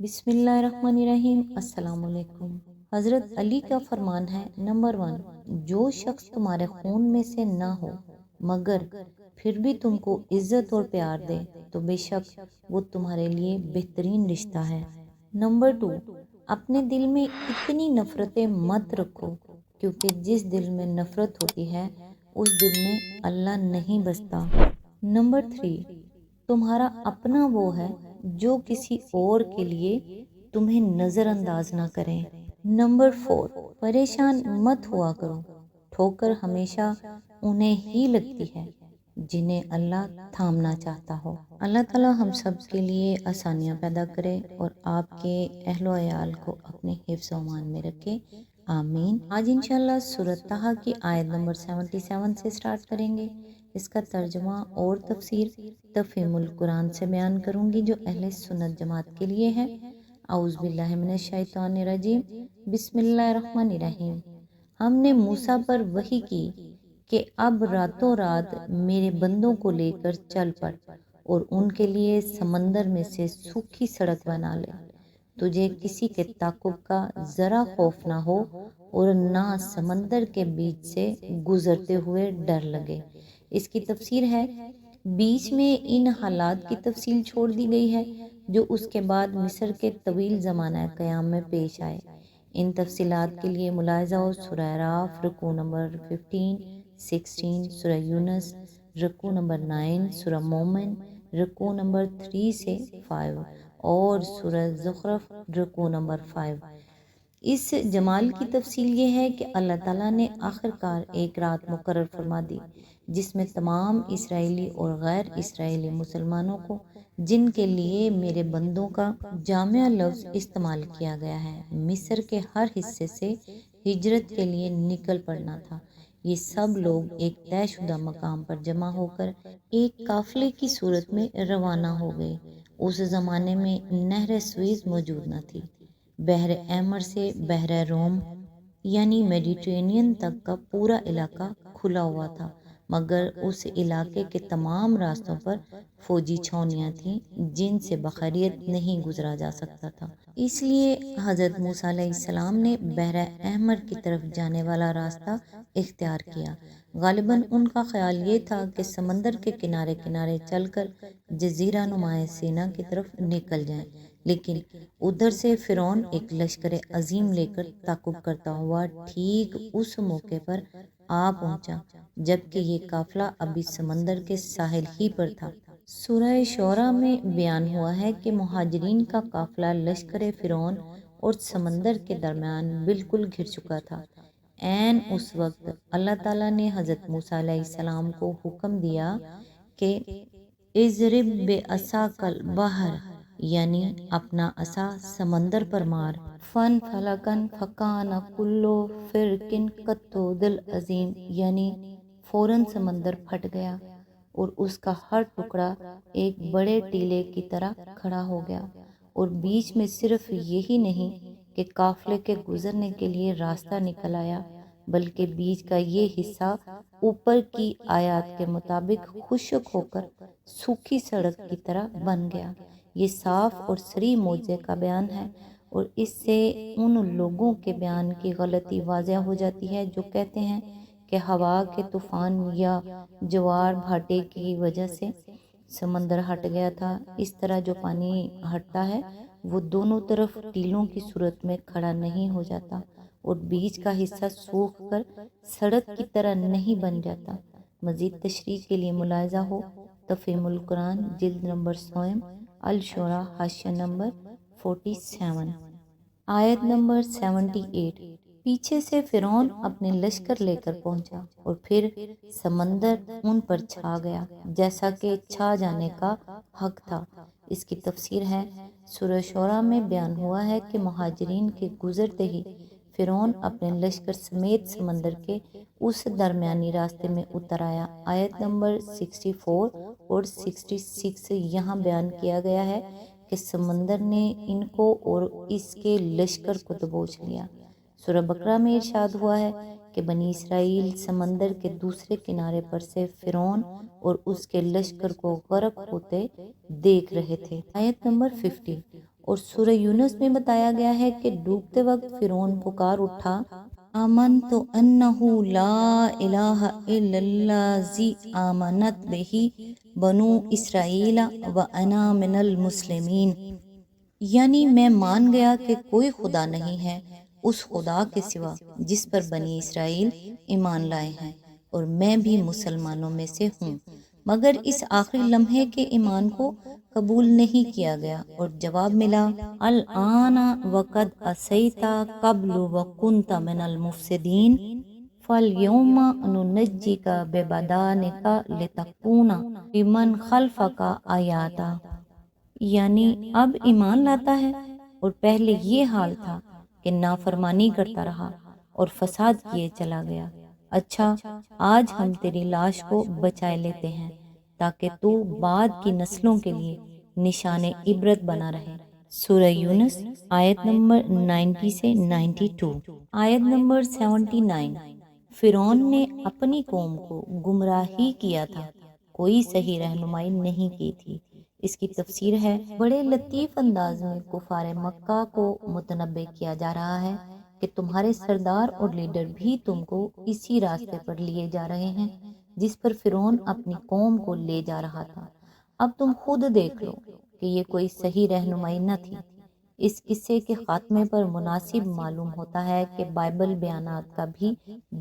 بسم اللہ الرحمن الرحیم۔ السلام علیکم۔ حضرت علی کا فرمان ہے، نمبر 1، جو شخص تمہارے خون میں سے نہ ہو مگر پھر بھی تم کو عزت اور پیار دے تو بے شک وہ تمہارے لیے بہترین رشتہ ہے۔ نمبر 2، اپنے دل میں اتنی نفرتیں مت رکھو، کیونکہ جس دل میں نفرت ہوتی ہے اس دل میں اللہ نہیں بستا۔ نمبر 3، تمہارا اپنا وہ ہے جو کسی اور کے لیے تمہیں نظر انداز نہ کریں۔ نمبر 4، پریشان مت ہوا کرو، ٹھوکر ہمیشہ انہیں ہی لگتی ہے جنہیں اللہ تھامنا چاہتا ہو۔ اللہ تعالیٰ ہم سب کے لیے آسانیاں پیدا کرے اور آپ کے اہل و عیال کو اپنے حفظ و امان میں رکھے، آمین۔ آج انشاءاللہ سورۃ طٰہٰ کی آیت نمبر 77 سے سٹارٹ کریں گے۔ اس کا ترجمہ اور تفسیر تفہیم القرآن سے بیان کروں گی جو اہل سنت جماعت کے لیے ہے۔ اعوذ باللہ من الشیطان الرجیم، بسم اللہ الرحمن الرحیم۔ ہم نے موسیٰ پر وحی کی کہ اب راتوں رات میرے بندوں کو لے کر چل پڑ اور ان کے لیے سمندر میں سے سوکھی سڑک بنا لے، تجھے کسی کے تعاقب کا ذرا خوف نہ ہو اور نہ سمندر کے بیچ سے گزرتے ہوئے ڈر لگے۔ اس کی تفسیر ہے، بیچ میں ان حالات کی تفصیل چھوڑ دی گئی ہے جو اس کے بعد مصر کے طویل زمانہ قیام میں پیش آئے۔ ان تفصیلات کے لیے ملاحظہ ہو سورہ اعراف رکوع نمبر 15 16، سورہ یونس رکوع نمبر 9، سورہ مومن رکوع نمبر 3 سے 5 اور سورہ زخرف رکوع نمبر 5۔ اس جمال کی تفصیل یہ ہے کہ اللہ تعالیٰ نے آخر کار ایک رات مقرر فرما دی جس میں تمام اسرائیلی اور غیر اسرائیلی مسلمانوں کو، جن کے لیے میرے بندوں کا جامع لفظ استعمال کیا گیا ہے، مصر کے ہر حصے سے ہجرت کے لیے نکل پڑنا تھا۔ یہ سب لوگ ایک طے شدہ مقام پر جمع ہو کر ایک قافلے کی صورت میں روانہ ہو گئے۔ اس زمانے میں نہر سوئز موجود نہ تھی۔ بحر احمر سے بحر روم یعنی میڈیٹرینین تک کا پورا علاقہ کھلا ہوا تھا، مگر اس علاقے کے تمام راستوں پر فوجی چھاؤنیاں تھیں جن سے بخیریت نہیں گزرا جا سکتا تھا۔ اس لیے حضرت موسیٰ علیہ السلام نے بحر احمر کی طرف جانے والا راستہ اختیار کیا۔ غالباً ان کا خیال یہ تھا کہ سمندر کے کنارے کنارے چل کر جزیرہ نما سینا کی طرف نکل جائیں، لیکن ادھر سے فرعون ایک لشکر عظیم لے کر تعاقب کرتا ہوا ٹھیک اس موقع پر آ پہنچا جبکہ یہ قافلہ ابھی سمندر کے ساحل ہی پر تھا۔ سورہ شعراء میں بیان ہوا ہے کہ مہاجرین کا قافلہ لشکر فرعون اور سمندر کے درمیان بالکل گھر چکا تھا۔ عین اس وقت اللہ تعالیٰ نے حضرت موسیٰ علیہ السلام کو حکم دیا کہ اضرب بعصاک البحر، یعنی اپنا عصا سمندر پر مار۔ فن فلکن فکان کل فرق کالطود العظیم، یعنی فوراً سمندر پھٹ گیا اور اس کا ہر ٹکڑا ایک بڑے ٹیلے کی طرح کھڑا ہو گیا، اور بیچ میں صرف یہی نہیں کہ قافلے کے گزرنے کے لیے راستہ نکل آیا بلکہ بیچ کا یہ حصہ اوپر کی آیات کے مطابق خشک ہو کر سوکھی سڑک کی طرح بن گیا۔ یہ صاف اور صریح معجزے کا بیان ہے اور اس سے ان لوگوں کے بیان کی غلطی واضح ہو جاتی ہے جو کہتے ہیں کہ ہوا کے طوفان یا جوار بھاٹے کی وجہ سے سمندر ہٹ گیا تھا۔ اس طرح جو پانی ہٹتا ہے وہ دونوں طرف ٹیلوں کی صورت میں کھڑا نہیں ہو جاتا اور بیچ کا حصہ سوکھ کر سڑک کی طرح نہیں بن جاتا۔ مزید تشریح کے لیے ملاحظہ ہو تفہیم القرآن جلد نمبر 100 الشعراء حاشیہ نمبر 47۔ آیت نمبر 78۔ پیچھے سے فرعون اپنے لشکر لے کر پہنچا اور پھر سمندر ان پر چھا گیا جیسا کہ چھا جانے کا حق تھا۔ اس کی تفسیر ہے، سورہ شعراء میں بیان ہوا ہے کہ مہاجرین کے گزرتے ہی فرعون اپنے لشکر سمیت سمندر کے اس درمیانی راستے میں اتر آیا۔ آیت نمبر 64 اور 66 یہاں بیان کیا گیا ہے کہ سمندر نے ان کو اور اس کے لشکر کو دبوچ لیا۔ سورہ بقرہ میں ارشاد ہوا ہے کہ بنی اسرائیل سمندر کے دوسرے کنارے پر سے فرعون اور اس کے لشکر کو غرق ہوتے دیکھ رہے تھے۔ آیت نمبر 50۔ اور سورہ یونس میں بتایا گیا ہے کہ ڈوبتے وقت فرعون پکار اٹھا، آمنت انہ لا الہ الا الذی آمنت بہ بنو اسرائیل وانا من المسلمین، یعنی میں مان گیا کہ کوئی خدا نہیں ہے اس خدا کے سوا جس پر بنی اسرائیل ایمان لائے ہیں، اور میں بھی مسلمانوں میں سے ہوں، مگر اس آخری لمحے کے ایمان کو قبول نہیں کیا گیا، اور جواب ملا، الآن وقد عصیت قبل وکنت من المفسدین فالیوم ننجیک ببدانک لتکون لمن خلفک آیاتا، یعنی اب ایمان لاتا ہے اور پہلے یہ حال تھا کہ نافرمانی کرتا رہا اور فساد کیے چلا گیا، اچھا آج ہم تیری لاش کو بچائے لیتے ہیں تاکہ تو بعد کی نسلوں کے لیے نشان عبرت بنا رہے۔ سورہ یونس آیت نمبر 90 سے 92۔ آیت نمبر 79، فرعون نے اپنی قوم کو گمراہی کیا تھا، کوئی صحیح رہنمائی نہیں کی تھی۔ اس کی تفسیر ہے، بڑے لطیف انداز میں کفار مکہ کو متنبع کیا جا رہا ہے کہ تمہارے سردار اور لیڈر بھی تم کو اسی راستے پر لیے جا رہے ہیں جس پر فرعون اپنی قوم کو لے جا رہا تھا۔ اب تم خود دیکھ لو کہ یہ کوئی صحیح رہنمائی نہ تھی۔ اس قصے کے خاتمے پر مناسب معلوم ہوتا ہے کہ بائبل بیانات کا بھی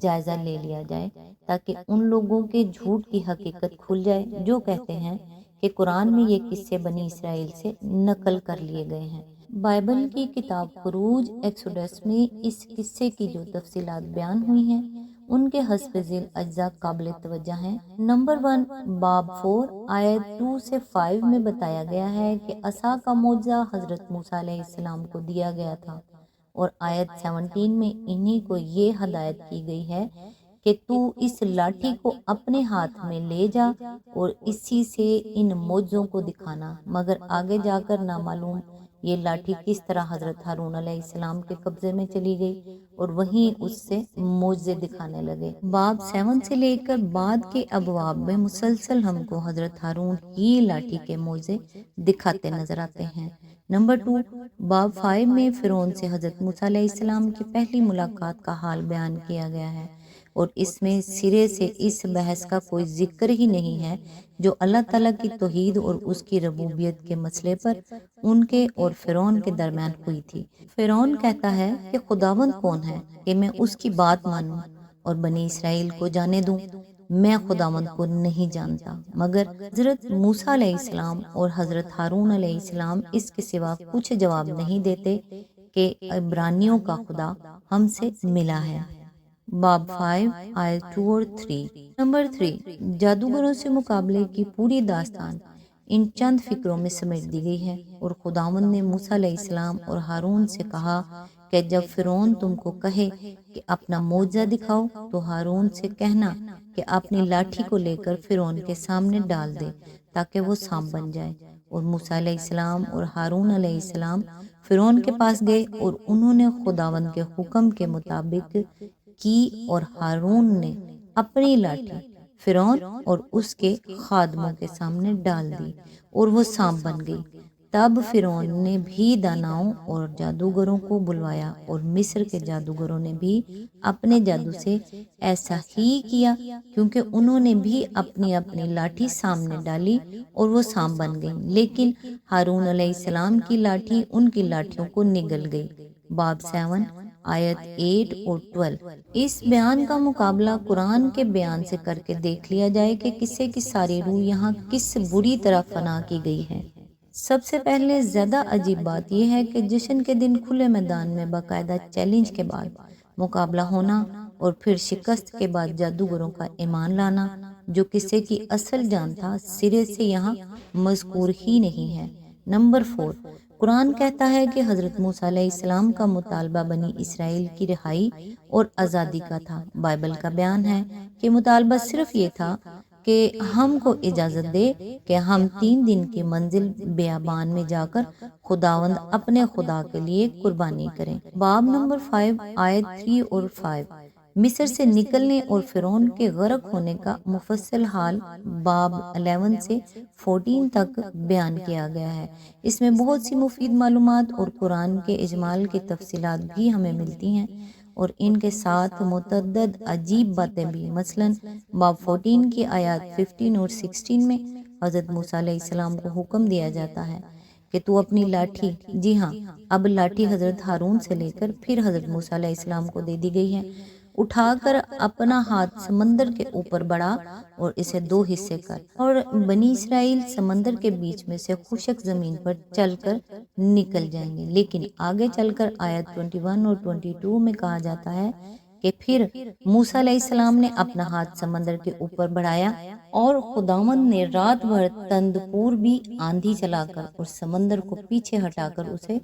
جائزہ لے لیا جائے تاکہ ان لوگوں کے جھوٹ کی حقیقت کھل جائے جو کہتے ہیں کہ قرآن میں یہ قصے بنی اسرائیل سے نقل کر لیے گئے ہیں۔ بائبل کی کتاب خروج ایکسوڈس میں اس قصے کی جو تفصیلات بیان ہوئی ہیں ان کے حسب ذیل اجزاء قابل توجہ ہیں۔ نمبر 1، باب 4 آیت 2 سے 5 میں بتایا گیا ہے کہ عصا کا معجزہ حضرت موسیٰ علیہ السلام کو دیا گیا تھا، اور آیت 17 میں انہی کو یہ ہدایت کی گئی ہے کہ تو اس لاٹھی کو اپنے ہاتھ میں لے جا اور اسی سے ان معجزوں کو دکھانا، مگر آگے جا کر نامعلوم یہ لاٹھی کس طرح حضرت ہارون علیہ السلام کے قبضے میں چلی گئی اور وہیں اس سے معجزے دکھانے لگے۔ باب 7 سے لے کر بعد کے ابواب میں مسلسل ہم کو حضرت ہارون ہی لاٹھی کے معجزے دکھاتے نظر آتے ہیں۔ نمبر 2، باب 5 میں فرعون سے حضرت موسیٰ علیہ السلام کی پہلی ملاقات کا حال بیان کیا گیا ہے، اور اس میں سرے سے اس بحث کا کوئی ذکر ہی نہیں ہے جو اللہ تعالیٰ کی توحید اور اس کی ربوبیت کے مسئلے پر ان کے اور فرعون کے درمیان ہوئی تھی۔ فرعون کہتا ہے کہ خداوند کون ہے کہ میں اس کی بات مانوں اور بنی اسرائیل کو جانے دوں، میں خداوند کو نہیں جانتا، مگر حضرت موسیٰ علیہ السلام اور حضرت ہارون علیہ السلام اس کے سوا کچھ جواب نہیں دیتے کہ عبرانیوں کا خدا ہم سے ملا ہے۔ باب 5 آیت 2 اور 3۔ نمبر 3، جادوگروں سے مقابلے کی پوری داستان ان چند فکروں میں سمیٹ دی گئی ہے، اور خداوند نے موسیٰ علیہ السلام اور ہارون سے کہا کہ جب فرعون تم کو کہے کہ اپنا معجزہ دکھاؤ تو ہارون سے کہنا کہ اپنی لاٹھی کو لے کر فرعون کے سامنے ڈال دے تاکہ وہ سانپ بن جائے، اور موسیٰ علیہ السلام اور ہارون علیہ السلام فرعون کے پاس گئے اور انہوں نے خداوند کے حکم کے مطابق کی، اور ہارون نے اپنی لاٹھی فرعون اور اس کے خادموں کے سامنے ڈال دی اور وہ سانپ بن گئی۔ تب فرعون نے بھی داناؤں اور جادوگروں کو بلوایا، اور مصر کے جادوگروں نے بھی اپنے جادو سے ایسا ہی کیا، کیونکہ انہوں نے بھی اپنی اپنی لاٹھی سامنے ڈالی اور وہ سانپ بن گئی، لیکن ہارون علیہ السلام کی لاٹھی ان کی لاٹھیوں کو نگل گئی۔ باب 7 آیت 8 اور 12۔ اس بیان کا مقابلہ قرآن کے بیان سے کر کے دیکھ لیا جائے کہ قصے کی ساری روح یہاں کس بری طرح فنا کی گئی ہے۔ سب سے پہلے زیادہ عجیب بات یہ ہے کہ جشن کے دن کھلے میدان میں باقاعدہ چیلنج کے بعد مقابلہ ہونا، اور پھر شکست کے بعد جادوگروں کا ایمان لانا جو قصے کی اصل جان تھا، سرے سے یہاں مذکور ہی نہیں ہے۔ نمبر 4، قرآن کہتا ہے کہ حضرت موسیٰ علیہ السلام کا مطالبہ بنی اسرائیل کی رہائی اور آزادی کا تھا۔ بائبل کا بیان ہے کہ مطالبہ صرف یہ تھا کہ ہم کو اجازت دے کہ ہم 3 دن کی منزل بیابان میں جا کر خداوند اپنے خدا کے لیے قربانی کریں۔ باب نمبر 5 آیت 3 اور 5۔ مصر سے نکلنے اور فرعون کے غرق ہونے کا مفصل حال باب 11 سے 14 تک بیان کیا گیا ہے۔ اس میں بہت سی مفید معلومات اور قرآن کے اجمال کی تفصیلات بھی ہمیں ملتی ہیں، اور ان کے ساتھ متعدد عجیب باتیں بھی۔ مثلاً باب 14 کی آیات 15 اور 16 میں حضرت موسیٰ علیہ السلام کو حکم دیا جاتا ہے کہ تو اپنی لاٹھی، جی ہاں، اب لاٹھی حضرت ہارون سے لے کر پھر حضرت موسیٰ علیہ السلام کو دے دی گئی ہے، اٹھا کر اپنا ہاتھ سمندر کے اوپر بڑھا اور اسے 2 حصے کر، اور بنی اسرائیل سمندر کے بیچ میں سے خشک زمین پر چل کر نکل جائیں گے۔ لیکن آگے چل کر آیت 21 اور 22 میں کہا جاتا ہے کہ پھر موسیٰ علیہ السلام نے اپنا ہاتھ سمندر کے اوپر بڑھایا اور خداوند نے رات بھر تندپور بھی آندھی چلا کر اور سمندر کو پیچھے ہٹا کر اسے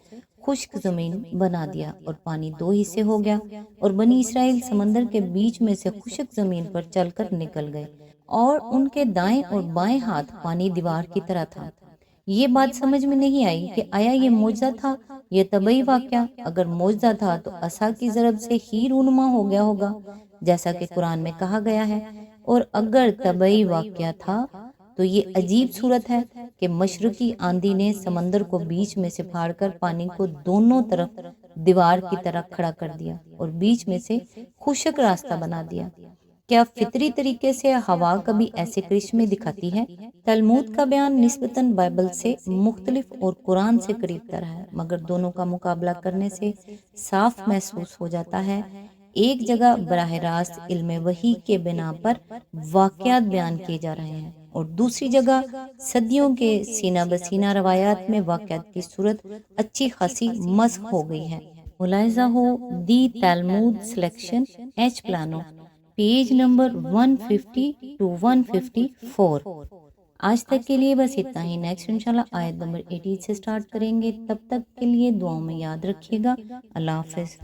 خشک زمین بنا دیا، اور پانی 2 حصے ہو گیا، اور بنی اسرائیل سمندر کے بیچ میں سے خشک زمین پر چل کر نکل گئے، اور ان کے دائیں اور بائیں ہاتھ پانی دیوار کی طرح تھا۔ یہ بات سمجھ میں نہیں آئی کہ آیا یہ معجزہ تھا، یہ طبعی واقعہ؟ اگر معجزہ تھا تو عصا کی ضرب سے ہی رونما ہو گیا ہوگا جیسا کہ قرآن میں کہا گیا ہے، اور اگر طبعی واقعہ تھا تو یہ عجیب صورت ہے کہ مشرقی آندھی نے سمندر کو بیچ میں سے پھاڑ کر پانی کو دونوں طرف دیوار کی طرح کھڑا کر دیا اور بیچ میں سے خشک راستہ بنا دیا۔ کیا فطری طریقے سے ہوا کبھی ایسے کرشمے دکھاتی ہے؟ تلمود کا بیان نسبتاً بائبل سے مختلف اور قرآن سے قریب تر ہے، مگر دونوں کا مقابلہ کرنے سے صاف محسوس ہو جاتا ہے۔ ایک جگہ براہ راست علم وحی کے بنا پر واقعات بیان کیے جا رہے ہیں، اور دوسری جگہ صدیوں کے سینہ بسینہ روایات میں واقعات کی صورت اچھی خاصی مسخ ہو گئی ہے۔ ملاحظہ ہو the Talmud selection H Polano, page number 150 to 154۔ آج تک کے لیے بس اتنا ہی۔ نیکسٹ انشاءاللہ آیت نمبر 80 سے سٹارٹ کریں گے۔ تب تک کے لیے دعاؤں میں یاد رکھیے گا۔ اللہ حافظ۔